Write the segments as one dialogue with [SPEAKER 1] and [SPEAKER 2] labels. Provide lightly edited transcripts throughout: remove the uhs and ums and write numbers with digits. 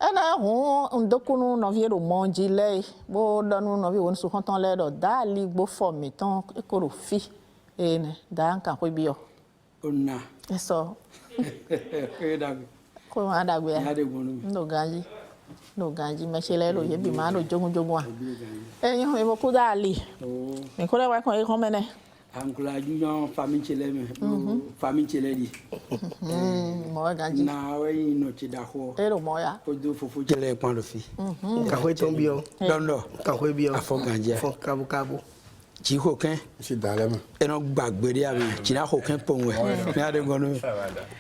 [SPEAKER 1] ena on dokunu novie do monji le bo danu novie won su konton le do dali gbo forme ton ekoro fi ene dan kan ko biyo
[SPEAKER 2] onna
[SPEAKER 1] eso
[SPEAKER 2] edag
[SPEAKER 1] ko ada gbe
[SPEAKER 2] ade gonu
[SPEAKER 1] no ganji me se le lo ye bi ma no jogun eyan e mo ko dali me ko le wa kon e kon mene
[SPEAKER 2] ankula junior famille cheleme famille cheledi
[SPEAKER 1] mo ganji
[SPEAKER 2] na we no chidako
[SPEAKER 1] ero mo ya
[SPEAKER 2] ko do fofu chele pan do fi
[SPEAKER 3] ka ko ton bio
[SPEAKER 2] dondo
[SPEAKER 3] ka ko bio
[SPEAKER 2] afo ganji
[SPEAKER 3] afo kabu
[SPEAKER 2] ji ko ken
[SPEAKER 4] si dalema
[SPEAKER 2] eno gbagbe ri abi ji na ko ken pon we ni ade gonu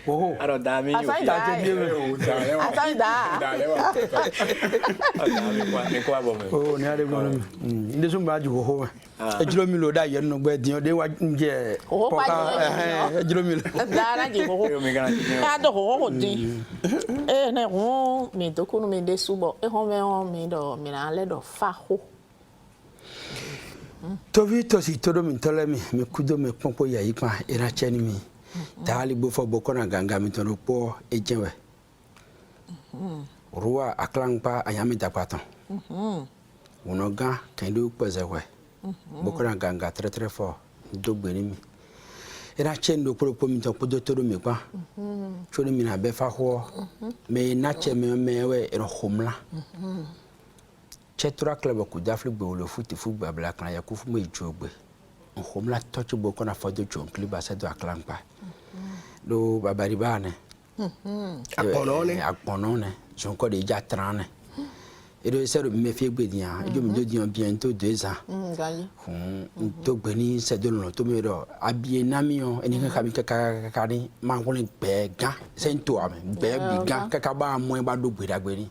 [SPEAKER 2] oho
[SPEAKER 3] aro da mi yo
[SPEAKER 1] Asaida
[SPEAKER 3] mi ko abo me
[SPEAKER 2] oh ni ade gonu inde so gba ju ho ejiro mi lo da ye no gbe din o de wa nje ejiro mi lo
[SPEAKER 1] dara ji ko ka do ko din ne ho mi do kunu mi de subo e ho mi do mi na le do fa ho
[SPEAKER 2] tovi tosi todo mi tolemi mi kudo me pompo ya yipa era cheni mi tali bo fo bokona ganga mi tono po ejenwe ruwa aklangpa ayami dapaton unoga kendo pezewe bokona ganga tre fo do gbeni mi era chen do po mi to podo todo mi pa choni mi na be fa ho me na che me we ero homla Chetura club ku dafli gbe lo futi fu gba bla kan ya ku fu me jogbe nhom la touch bo ko na fodo jon clip asedo aklanpa do babari bane aponone jon ko de ja trane e do se do me fi gbe dia e jo mi do dia bientôt 2 ans to gbe ni se do lo to me do abie namio eni kan mi ka ni ma ko ni gbe gan se nto ame gbe bi gan ka ba mo ba do gbe dagbe ni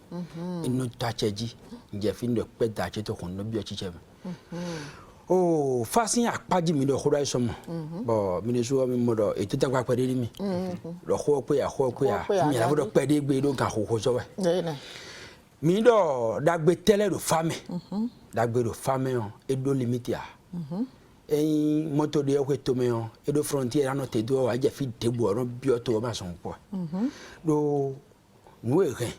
[SPEAKER 2] inu ta cheji Jeffin de peda che to kon no bi ochiche oh fasin apaji mi do khura isomo bo mi ne so mi modo e to tagba pede ni mi do kho pe ya mi la do pede gbe do kan kho so we mi do dagbe tele do fame dagbe do fame on e do limite ya moto de ko to me on e do frontier no te do wa Jeffin de bo ro bi o to ma son po do nuwe ren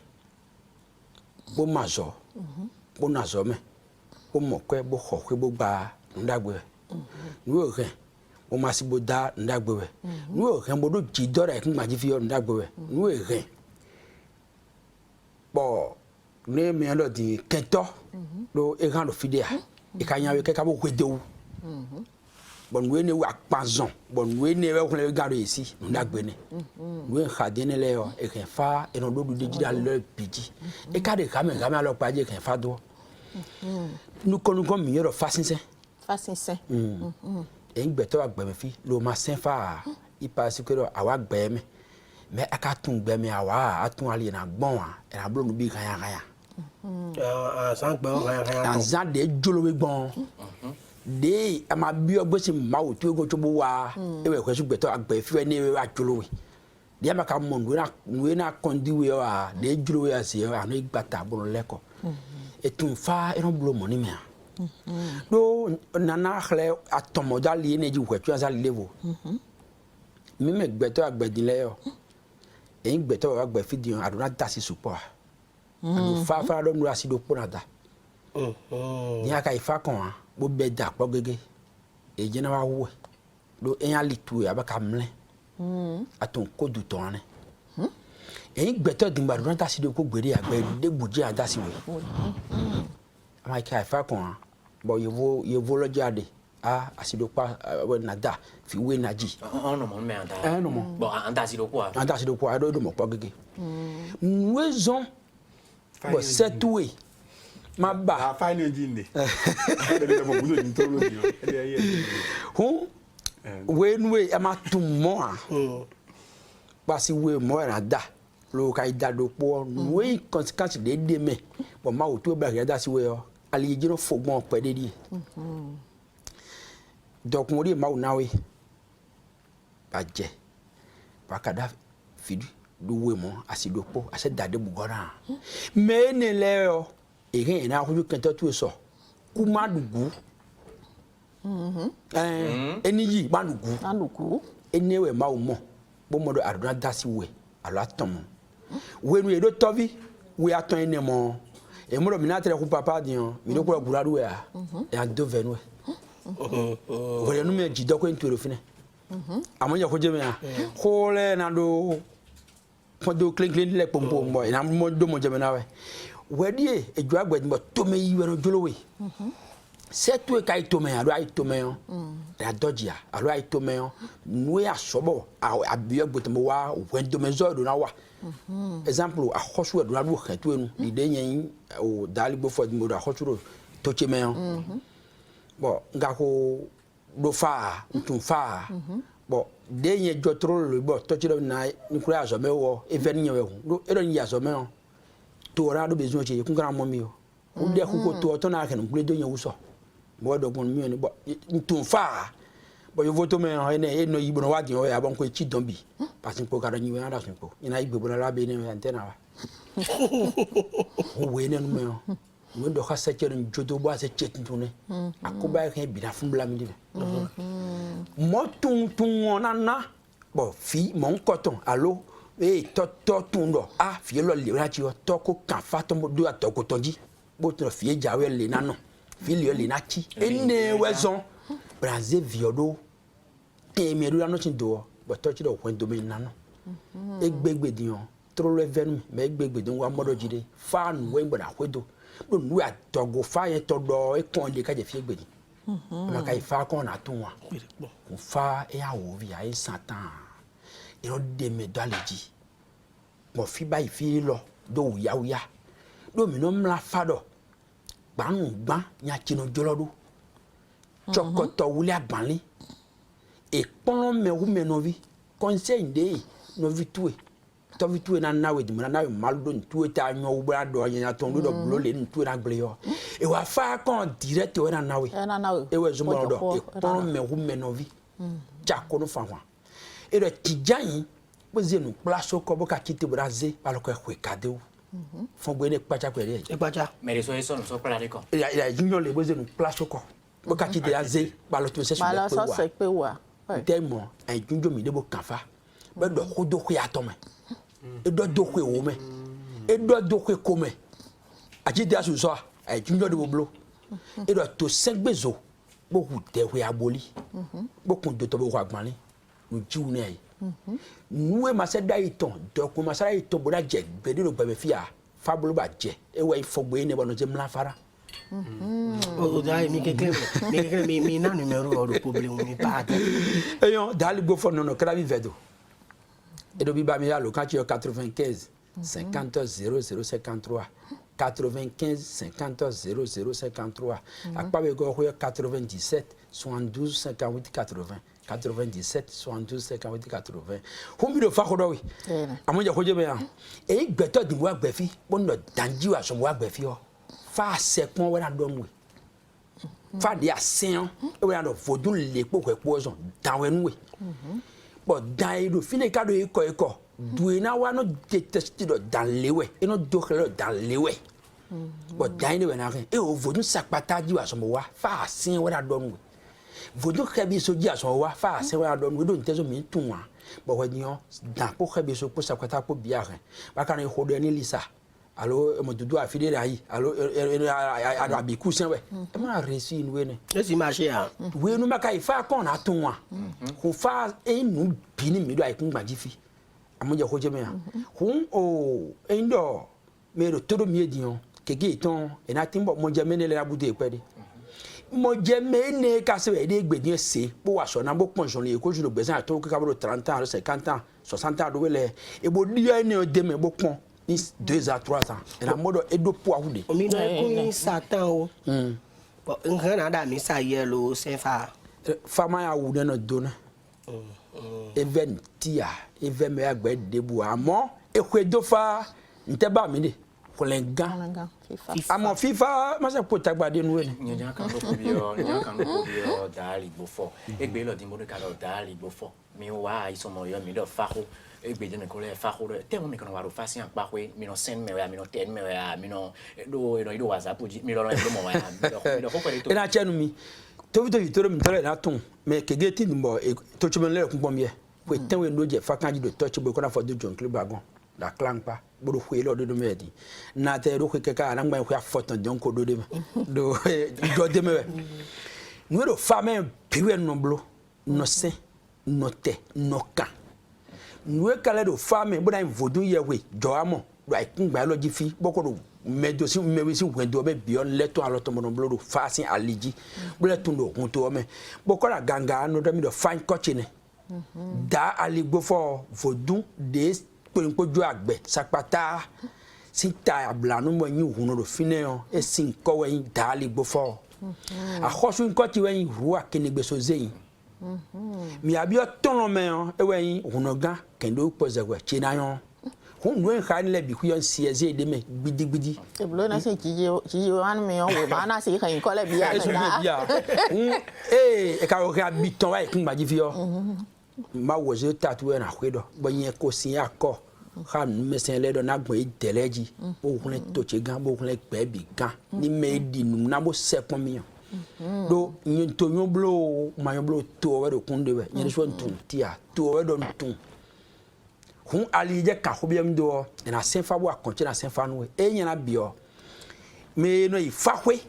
[SPEAKER 2] bo mazo bo nazo me bo mokwe bo khokwe bo gba ndagbe nuwe ren bo masibo da ndagbe we nuwe ren bo do jidora e kun maji fi yo ndagbe we nuwe ren bo ne me ando di kento do e kan do fidea e kan yawe ke ka bo kwedewu bon we ne wa panzon bon we ne we kun le garo esi ndagbe ne we khade ne le yo e kan fa e no do de jida le biji e ka de kame alo paje kan fa do nu ko mi yoro fasinse e ngbe to agbe me fi lo ma sen fa ipa sikero awa gbe me aka tun gbe me awa atun ali na gbon wa e na blo nu bi kan ya
[SPEAKER 3] san gbe o kan
[SPEAKER 2] ya san de jolo we gbon de ama bi ogbo si ma o tu ego chobo wa e we kwesu gbe to agbe fi ni we wa jolo we de ma ka mo nu na kondi we wa de jolo we asi ya no igbata bro leko etun fa e no blo mo ni me do nana khle atomoda li ne ji kwetu asa levo mi me gbe to agbe din le yo e gbe to agbe fi din aduna dasi support adu fa do nu asi do ponada ni aka ifa kan bo be da po gege e je na wa wo do en ali tu ya ba ka mle atun ko du ton ne e gbe to din aduna dasi do ko gbere agbe de buji adasi we ama ka ifa kan bo yevo lo jade asido pa na da fi we na ji
[SPEAKER 5] no mo me anda
[SPEAKER 2] no mo
[SPEAKER 5] bo anda asido kwa
[SPEAKER 2] do mo po gege nwezon bo setwe ma ba
[SPEAKER 4] fine jinde de mo buzo ni tolo ni
[SPEAKER 2] hu we nwe e ma tun mo ba si we mo na da lo ka ida do po we consequence de me bo ma o tu bra ya da si we o ali jiro fogbon pe de di dokun ori ma o nawe ba je ba kada fidu do we mo asido po ase dade bugora me ne le o e na ko kento tu so ku madugu eni yi madugu enewe ma o mo bo mo do aduna dasi we alo atom we nu e do tovi we attend ne mo e mo mi na tere ku papa dion mi do ko gura do ya e ado venwe wole no me jido ko ntoro fine amonya ko jeme ya ko le na do ko do clean le pompo mo na mo do mo jeme na we wedie edwa gbadmo to me yi we no jolowe setu kai to me alo ai to me on da dojia alo ai to me on nu ya sobo abio gbotmo wa wendo me zo do na wa exemple a khosu do na do khatu enu ni de yen o dali bo fo mo da khosu to che me on bon nga ko do fa ntun fa bon de yen jotro lo bo to che na ni kura zo me wo even yen we do e do ni ya zo me on to ra do bezo che kun gran mo mi o de ko to na kan kule do yen wuso bo do gon mi ni bo ntun fa bo yo voto me ene no yibo no wadi o ya bon ko chi dombi parce que ka do ni we na da sun ko ina igbe bo na la be ni antena wa o we ne no me o we do khasa che ni jodo bo ase chet ntune akoba ke bi na fun bla mi de mo tun onana bo fi mon coton allo e to tundo a fi lo le ra chi o to ko kan fa to mo do atoko tonji bo to fi jawe le na no fi le le na chi ene wezon braze viodo ke mi ru no tin do bo to chi do ko do me na no egbegbe dion tro le venu me egbegbe don wa modo jide fa nu we ngba kwedo do nu atogo fa yen to do e kon de ka je fi egbedi ma ka fa kon na tun wa ko fa e awo vi ai satan e ro de me do aleji mo fi ba ifi lo do ya do mi no mla fa do gbanu gban nya chino jolodo chokoto wuli agbanli e pon me wu me no vi conseil de no vi tuwe to vi tuwe na nawe di na nawe maldo tuwe ta nyo wu bra do nya ton do blo le tuwe na gble yo e wa fa kon direct we na nawe e we zumo do e pon me wu me no vi chako no fa wa e do tijan bo zenu place ko bo ka kiti braze palo ko e kade wu fon gbe ne pacha ko e
[SPEAKER 3] pacha
[SPEAKER 5] mais so eso no so para de ko
[SPEAKER 2] ya junior le bo zenu place ko bo ka kiti aze palo to se
[SPEAKER 1] pe wa
[SPEAKER 2] tellement un junjo mi debo kafa be do ko do ko ya to me e do ko wo me e do ko ko me aji dia su so ai junjo de boblo e do to segbezo bo hu de ko ya boli bo kun do to bo ko agbanle nu jiwu ne ai nuwe ma se dai ton do ko ma sara ito bo da je gbe de lo gbe fi a fabulu ba je e we fogbe ne bo no je mla fara
[SPEAKER 3] o dai mi na numero do problème mi pa
[SPEAKER 2] eyon dali go fo no kra vi vedo e do bi ba mi ya lo kan ti 95 50 0053 95 50 0053 akpa be go ko 97 72 58 80 97 72 58 80 humi do fa ko do wi amoja ko je be ya e gbeto di wa gbefi bo no danji wa so wa gbefi o fa sekpon we na do mu fa dia sen e we na do fodun le po ko so dan we nu we but dan do fine ka do iko duwe na wa no detest do dan lewe e no do kle dan lewe but dan we na e o fodun sakpata ji wa so mo wa fa sen we na do mu fodun khabi so ji aso wa fa sen we na do mu do ntezo mi tun wa but we nion dan po khabi so po sakpata po bia re ba kan e hodo ni lisa allo mo dudu afide rayi allo abi kusen we e ma resi nu we ne
[SPEAKER 3] esi ma se a
[SPEAKER 2] we nu maka ifa kon na tun wa ko fa enu bini mi do ai kun gbaji fi amoje ko je me a hun o endo me ro todo mi edion kege ton e na timbo mo je me ne le abude epede mo je me ne ka se we de gbedin se po wa so na bo pon so le ko ju lo gbesan to ka bo 30 ans 50 ans 60 ans do we le e bo di ene o de me bo pon ni 2 à 3 ans et la mode et do po awude
[SPEAKER 3] o mi no ko satan o bo nkan na da mi sa yellow sefa
[SPEAKER 2] fama ya wude no dona even tia even me agbe debu amo e kwedo fa nteba mi de kolenga amo fifa ma se po tagbade nu we
[SPEAKER 5] ni jan kan ko bio dali bofo egbe lo di mo ka lo dali bofo mi wa iso mo yo mi do fa ko egbe je ne ko le fa ko te mo mi kan wa ro fa si an pa we mi no send me we mi no ten me we mi no do whatsapp ji mi lo do mo wa mi do ko ko to
[SPEAKER 2] ina chenu mi to vi to yitoro mi tole na tun me kege tin mo to chumen le kun pom ye we ten we no je fa kan ji do touch bo ko na for do jon clip bagon la clan pas bodo khwelo do medi na te ro kheka na ngba khwa foto don ko do de do de me nous do femme piwe no blo no se no te no kan nous kala do femme boda vodun ye we jo amo do ai ngba lo ji fi boko do medo si me wisi wendo be bion leto aloto mo blo do fasin aliji blo tundo kunto me boko la ganga no do mi do fine coaching da aligbo fo vodun de pempo jo agbe sapata sita ablanu mo yin hunu do fineon e sin ko we da aligbo fo a khosu nko ti we ru akenegbe so zeyin mi abi o ton me e we hunu gan kendo poze we chinayon hun wen khan le bi ku yon sieze de me gbidi
[SPEAKER 1] e blo na se ji wan me on we ba na se kan ko le bi ya
[SPEAKER 2] e ka o ga biton wa ikun gbaji fi o ma wo je tatoué na kwedo bo yen ko sin akọ kham mesen le do na gbon ideleji o hun to che gan bo hun le gbe bi gan ni me di nu na bo sepon mi do yin to yon blo ma yon blo to we do kunde we yin so ntun tia to we do ntun hun ali je ka ho biam do na senfa bo akonche na senfa no e yin na bio me no ifahwe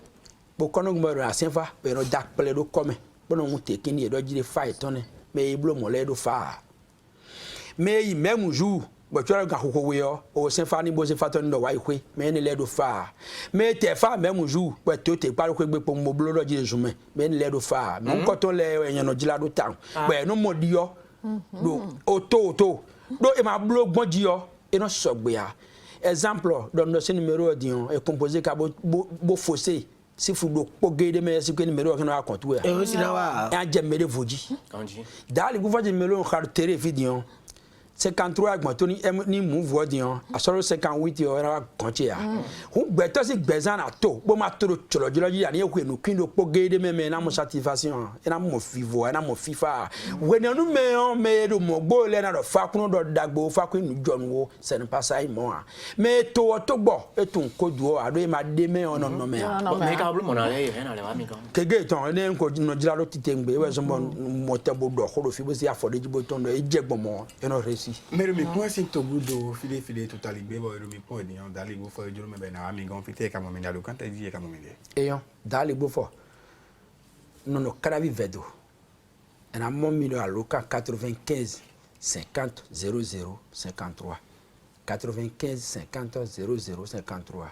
[SPEAKER 2] bo kono gbo na senfa be no dak pele do come bo no mu tekini e do jire fight tone me blo mole do fa me yi même jour bo twa ga kokko we o se fa ni bo se fa to ndo wa ikwe me ni le do fa me te fa même jour bo to te paro ko gbe po mo blo do ji jume me ni le do fa me ko to le enyan no jila do tan bo no modi yo do oto do e ma blo gbon ji yo e no sogbe ya exemple do no se numéro dion e composé ka bo fossé si vous le pouvez de me si que numéro que nous racontons et
[SPEAKER 3] aussi là wa
[SPEAKER 2] un jemmere voji dans les gouvernements numéro caractère vidéo 53 agmatoni ni move dion a solo 58 yo era konche ya hu gbeto si gbezan ato bo ma to choloji ya ni ekwe no kwindo poge de me na mo satisfaction na mo vivo na mo fifa we no me on me do mo gbo le na do fa kunu do dagbo fa kunu jonwo se ne pasa imo a me to gbo etun kodu ado ma de me on no me
[SPEAKER 5] me ka blo mo na le na le wa mi kan
[SPEAKER 2] kege ton ne ko no jira lo titengbe we so mo te bo do ko do fi bo si afode jibo ton do e jegbo mo e no resi
[SPEAKER 4] mais le point c'est to gudo file total igbe bo le point ni on dali go fo juro me be na ami gon fite ka mo me ndalo kan ta di ka mo me de
[SPEAKER 2] eyon dali go fo no karavi vedo en mon milieu à local 95 50 00 53 95 50 00 53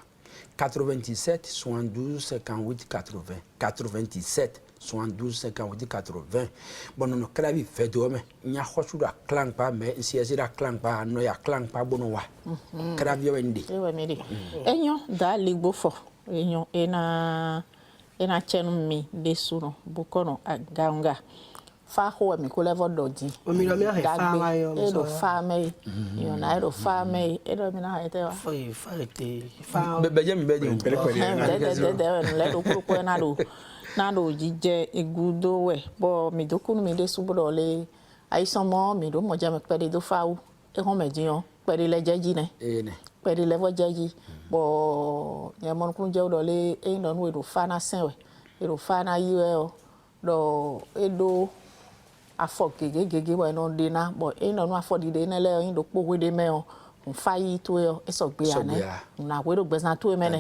[SPEAKER 2] 97 72 58 80 97 72 58 80 bon no karavi vedo me nya khosu da clan pa me si da clan pa no ya clan pa bono wa karavi wendi
[SPEAKER 1] e we meri enyo dali go fo enyo ena chenu mi de suno bukono aganga fa ho mi ko level dodi
[SPEAKER 3] o mi lo mi ha fa yo
[SPEAKER 1] e do fa me yo na e do fa me e do mi na ha te wa
[SPEAKER 3] fa te fa
[SPEAKER 2] be je mi be di
[SPEAKER 1] de le do ko na do jije egudo we bo mi do kunu mi de subo le aisan mo mi do mo ja me pe do fa u e ho me jiyan pe le jeji ne pe le vo jeji bo ye mon kunu je do le e no nu e do fa na sen we e do fa na yi we o do e do afọ gege we no de na bo e no nu afọ di de na le yin do po we de me o fayi to yo eso gbe ane na we do gbezan to me ne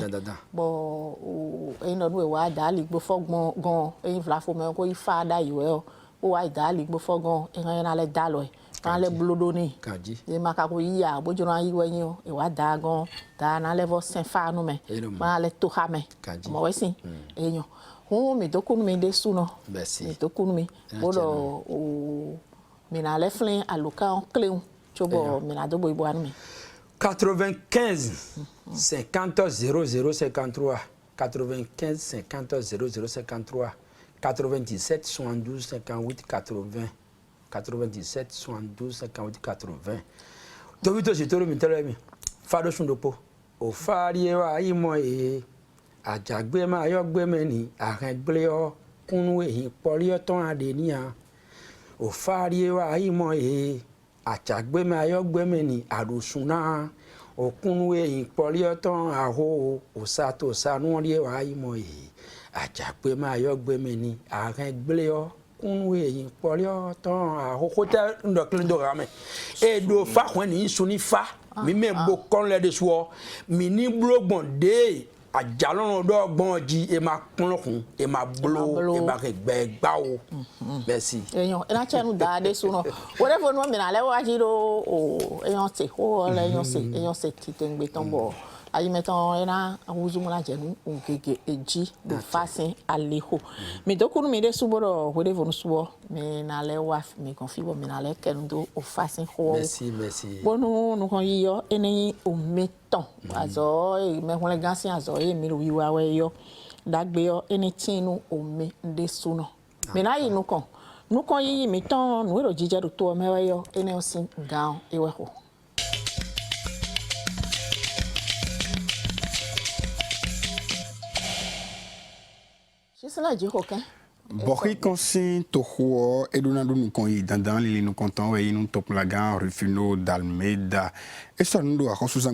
[SPEAKER 1] bo e no nu e wa dali gbo fogbon gan e vla fo me ko ifa da yi we o wa dali gbo fogbon e ran na le dalo e kan le blodo ni e ma ka ko yi ya bo jona yi we yin o e wa da gan da na le vo sen fa nu me ma le to ha me mo we sin e yan hun mi to kunu mi de su no mi to kunu mi bo do o mi na le flin aloka on cleun chobo mi na do bo ibo anu mi
[SPEAKER 2] 95 50 00 53 95 50 00 53 97 72 58 80 97 72 58 80 Tobito Sitoro mi tele mi fado sundopo o fari wa imo e ajagbe ma yo gbe me ni arengble o kunu ehin pori o ton ade ni a o fari wa imo e ajagbe ma yo gbe me ni arosuna o kunu ehin pori o ton aho o sato sanu ri wa imo e ajagbe ma yo gbe me ni arengble o kunu ehin pori o ton aho ko te ndo klendo game e do fa hwen ni suni fa mi me bo kon le de so mi ni blogbon de ajalon do gbonji e ma ponlokun e ma blo e ba ke gba o merci
[SPEAKER 1] eyan e na chenu da de so no wore fo no mi na le wa ji do o eyan se o le eyan se ti tengbe ton bo ayi meton ena awuzumu la jenu ongege eji do fasin aleho mi dokunu mi de suboro wore fo no subo mi na le wa mi konfibo mi na le kendo o fasin ho
[SPEAKER 2] merci
[SPEAKER 1] bonu no kon yiyo eni o meton azo e me won le gansin azo e mi ro wiwa we yo dagbe yo eni tinu o me de suno mi na yi nu kon yi mi ton nu ro jije do to me we yo eni o sin gan e we ho.
[SPEAKER 4] Bori konsin toho edonado nous kon dans les nous content et nous top la gan refuno d'Almeida et ça nous doit ressourcer